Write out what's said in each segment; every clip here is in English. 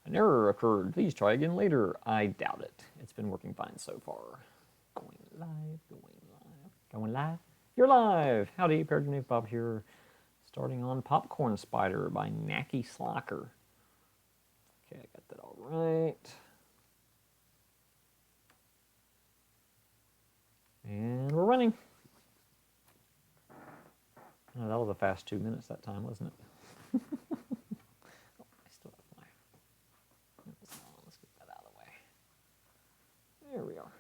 An error occurred. Please try again later. I doubt it. It's been working fine so far. Going live, going live, going live. You're live. Howdy, ParodyKnaveBob here. Starting on Popcorn Spider by Nacky Slocker. Okay, I got that all right. And we're running. Oh, that was a fast 2 minutes that time, wasn't it? Oh, I still have my... Let's get that out of the way. There we are.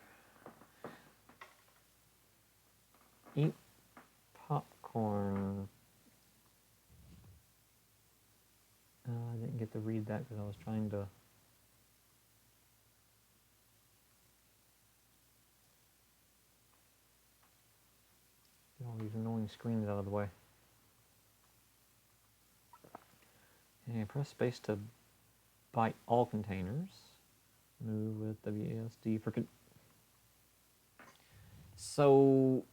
Eat popcorn. I didn't get to read that because I was trying to... get all these annoying screens out of the way. And press space to bite all containers. Move with WASD for... So...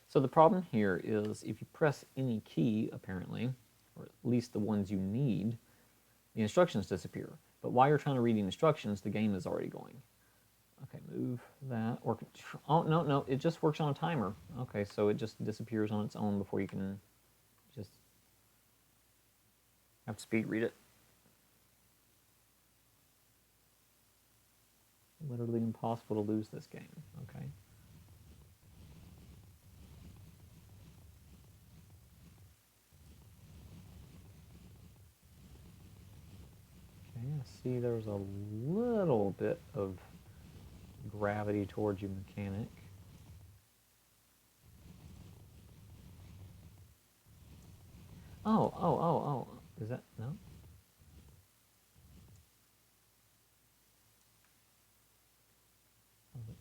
So the problem here is if you press any key, apparently, or at least the ones you need, the instructions disappear. But while you're trying to read the instructions, the game is already going. Okay, move that. Or, oh, no, it just works on a timer. Okay, so it just disappears on its own before you can just have to speed read it. Literally impossible to lose this game. Okay. Okay, I see there's a little bit of gravity towards you, mechanic. Oh. Is that, no?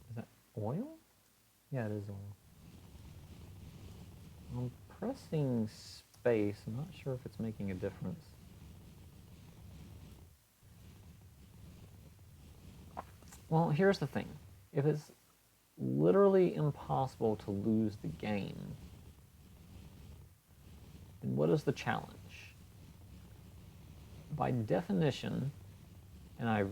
Is that oil? Yeah, it is oil. I'm pressing space. I'm not sure if it's making a difference. Well, here's the thing. If it's literally impossible to lose the game, then what is the challenge? By definition, and I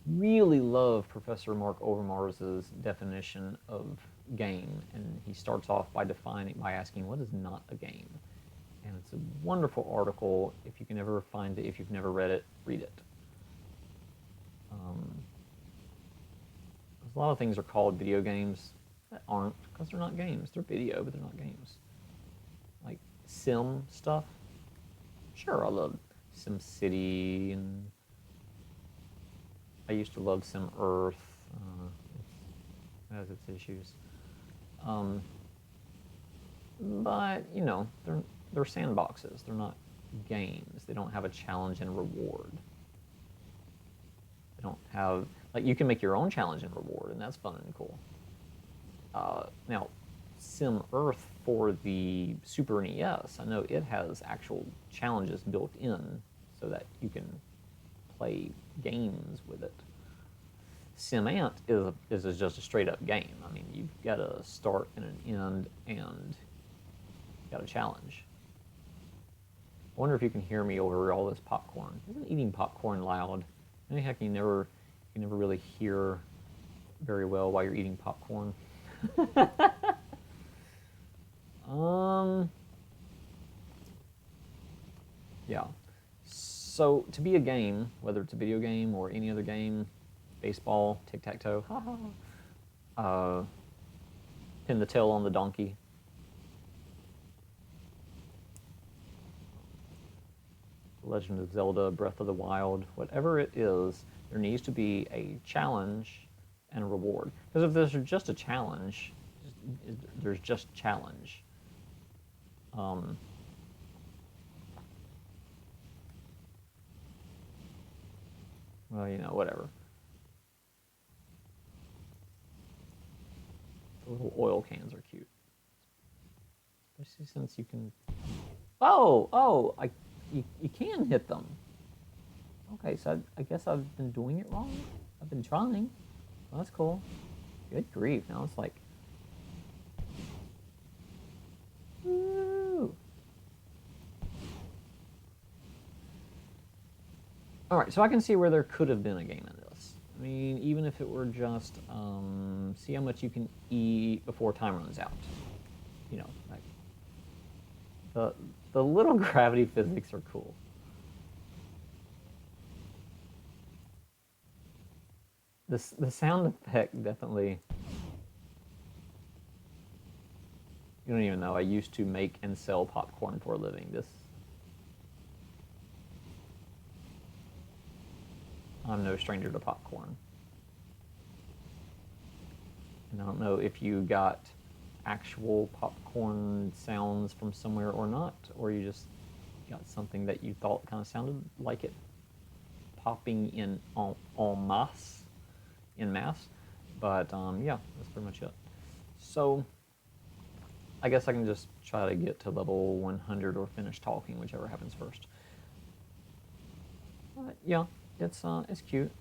really love Professor Mark Overmars's definition of game, and he starts off by defining, by asking, what is not a game? And it's a wonderful article. If you can ever find it, if you've never read it, read it. A lot of things are called video games that aren't, because they're not games. They're video, but they're not games. Like sim stuff. Sure, I love SimCity, and I used to love Sim Earth. It has its issues. But, you know, they're sandboxes. They're not games. They don't have a challenge and reward. They don't have... Like, you can make your own challenge and reward, and that's fun and cool. Now, Sim Earth for the Super NES, I know it has actual challenges built in so that you can play games with it. Sim Ant is just a straight-up game. I mean, you've got a start and an end, and you've got a challenge. I wonder if you can hear me over all this popcorn. Isn't eating popcorn loud? Any heck, you never really hear very well while you're eating popcorn. Yeah. So to be a game, whether it's a video game or any other game, baseball, tic-tac-toe, pin the tail on the donkey. Legend of Zelda, Breath of the Wild, whatever it is, there needs to be a challenge and a reward. Because if there's just a challenge, there's just challenge. Well, you know, whatever. The little oil cans are cute. Especially since you can... Oh, you can hit them. Okay, so I guess I've been doing it wrong. I've been trying. Well, that's cool. Good grief, now it's like... Woo! All right, so I can see where there could have been a game in this. I mean, even if it were just see how much you can eat before time runs out. You know, like the little gravity physics are cool. The sound effect definitely. You don't even know. I used to make and sell popcorn for a living. I'm no stranger to popcorn. And I don't know if you got actual popcorn sounds from somewhere or not, or you just got something that you thought kind of sounded like it popping in en masse. But yeah, that's pretty much it. So I guess I can just try to get to level 100 or finish talking, whichever happens first. Yeah, it's cute.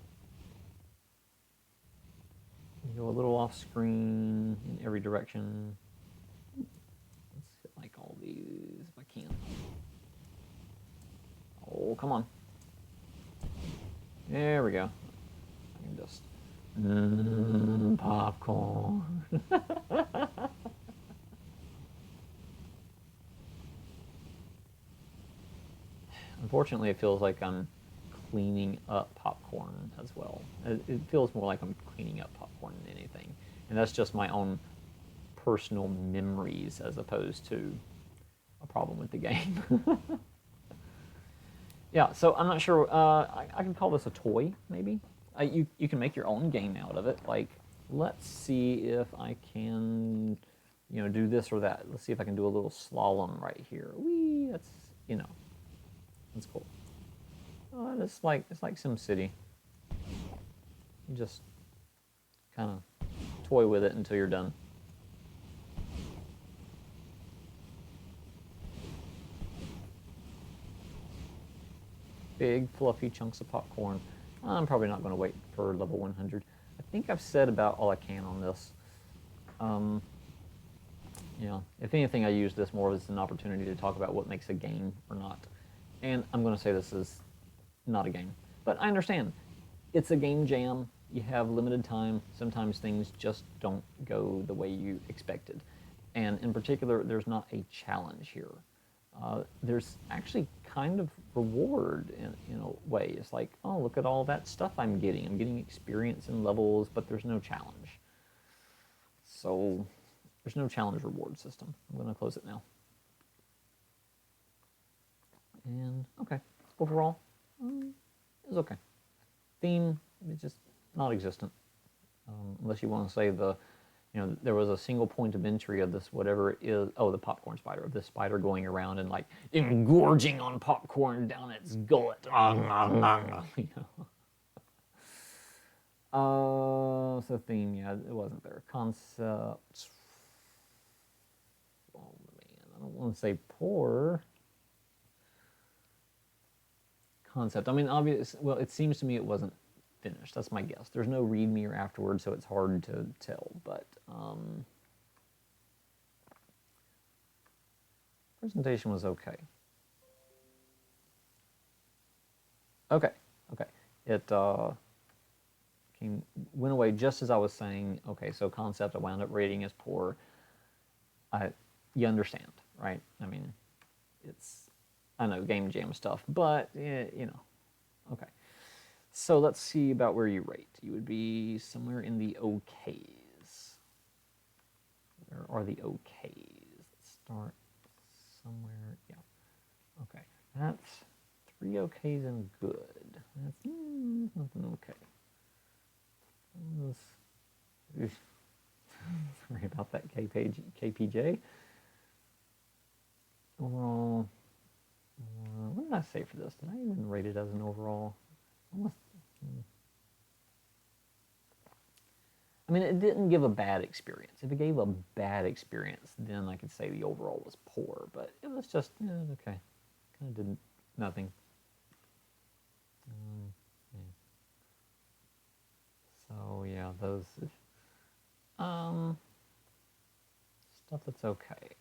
You go a little off screen in every direction. Let's hit like all these if I can. Oh, come on. There we go. I can just popcorn. Unfortunately, it feels like I'm cleaning up popcorn as well. It feels more like I'm cleaning up popcorn than anything. And that's just my own personal memories as opposed to a problem with the game. Yeah, so I'm not sure. I can call this a toy, maybe. You can make your own game out of it. Like, let's see if I can, do this or that. Let's see if I can do a little slalom right here. Whee! That's, that's cool. It's like SimCity. You just kind of toy with it until you're done. Big fluffy chunks of popcorn. I'm probably not going to wait for level 100. I think I've said about all I can on this. If anything, I use this more as an opportunity to talk about what makes a game or not. And I'm going to say this is not a game. But I understand. It's a game jam. You have limited time. Sometimes things just don't go the way you expected. And in particular, there's not a challenge here. There's actually kind of reward in a way. It's like, oh, look at all that stuff I'm getting. I'm getting experience in levels, but there's no challenge. So there's no challenge reward system. I'm going to close it now. And okay, overall, it was okay. Theme is just not existent, unless you want to say there was a single point of entry of this whatever it is. Oh, the popcorn spider, of this spider going around and like engorging on popcorn down its gullet. So theme, yeah, it wasn't there. Concept. Oh man, I don't want to say poor. Concept. I mean, obvious. Well, it seems to me it wasn't finished. That's my guess. There's no readme or afterwards, so it's hard to tell. But presentation was okay. Okay. It went away just as I was saying. Okay, so concept I wound up rating as poor. You understand, right? I mean, I know game jam stuff, but okay. So let's see about where you rate. You would be somewhere in the okays. Where are the okays? Let's start somewhere. Yeah. Okay. That's 3 okays and good. That's nothing okay. Sorry about that, KPJ. Overall, what did I say for this? Did I even rate it as an overall? I mean, it didn't give a bad experience. If it gave a bad experience, then I could say the overall was poor. But it was just okay. Kind of did nothing. Yeah. So yeah, those stuff that's okay.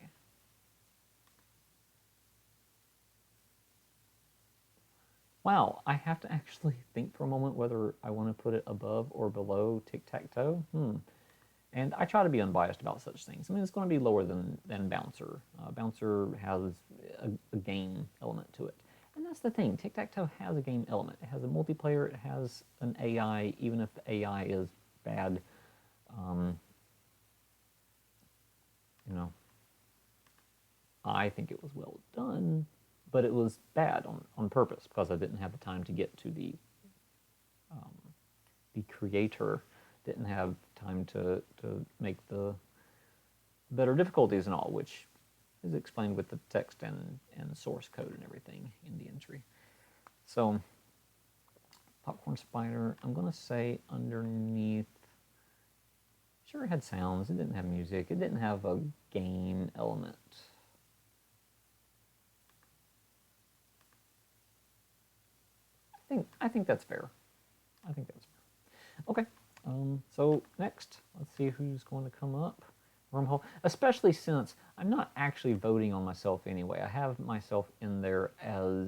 Wow, I have to actually think for a moment whether I want to put it above or below tic-tac-toe. And I try to be unbiased about such things. I mean, it's going to be lower than Bouncer. Bouncer has a game element to it. And that's the thing. Tic-tac-toe has a game element. It has a multiplayer. It has an AI, even if the AI is bad. You know, I think it was well done, but it was bad on purpose because I didn't have the time to get to the creator, didn't have time to make the better difficulties and all, which is explained with the text and source code and everything in the entry. So, Popcorn Spider, I'm going to say underneath, sure it had sounds, it didn't have music, it didn't have a game element. I think that's fair. I think that's fair. Okay, so next, let's see who's going to come up. Wormhole, especially since I'm not actually voting on myself anyway. I have myself in there as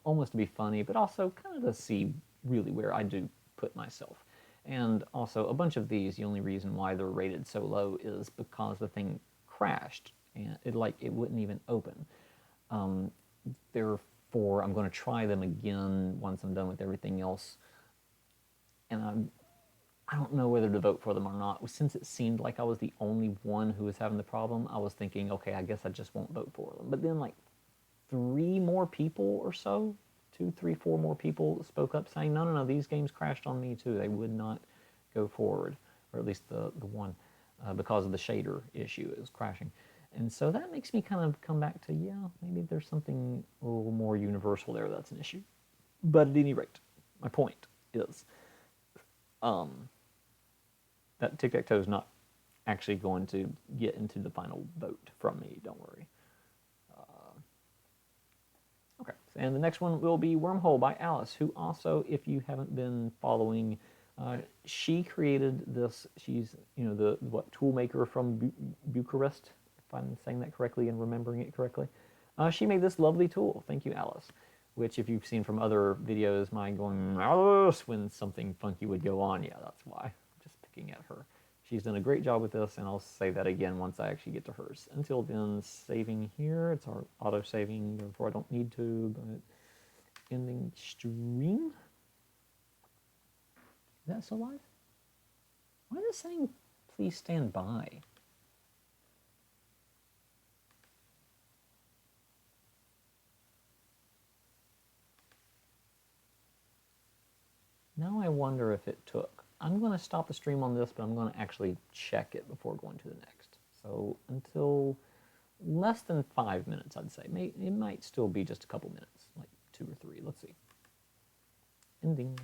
almost to be funny, but also kind of to see really where I do put myself. And also, a bunch of these, the only reason why they're rated so low is because the thing crashed and it wouldn't even open. Therefore, I'm going to try them again once I'm done with everything else. And I don't know whether to vote for them or not. Since it seemed like I was the only one who was having the problem, I was thinking, okay, I guess I just won't vote for them. But then like 3 more people or so, 2, 3, 4 more people spoke up saying, no, these games crashed on me too. They would not go forward, or at least the one, because of the shader issue. It was crashing. And so that makes me kind of come back to, yeah, maybe there's something a little more universal there that's an issue. But at any rate, my point is that tic-tac-toe is not actually going to get into the final vote from me, don't worry. Okay, and the next one will be Wormhole by Alice, who also, if you haven't been following, she created this. She's, the tool maker from Bucharest, if I'm saying that correctly and remembering it correctly. She made this lovely tool. Thank you, Alice. Which, if you've seen from other videos, mine going Alice when something funky would go on. Yeah, that's why. I'm just picking at her. She's done a great job with this, and I'll say that again once I actually get to hers. Until then, saving here. It's our auto-saving, therefore I don't need to, but ending stream. Is that still live? Why is it saying please stand by? Now I wonder if it took. I'm going to stop the stream on this, but I'm going to actually check it before going to the next. So until less than 5 minutes, I'd say. It might still be just a couple minutes, like 2 or 3. Let's see. Ending.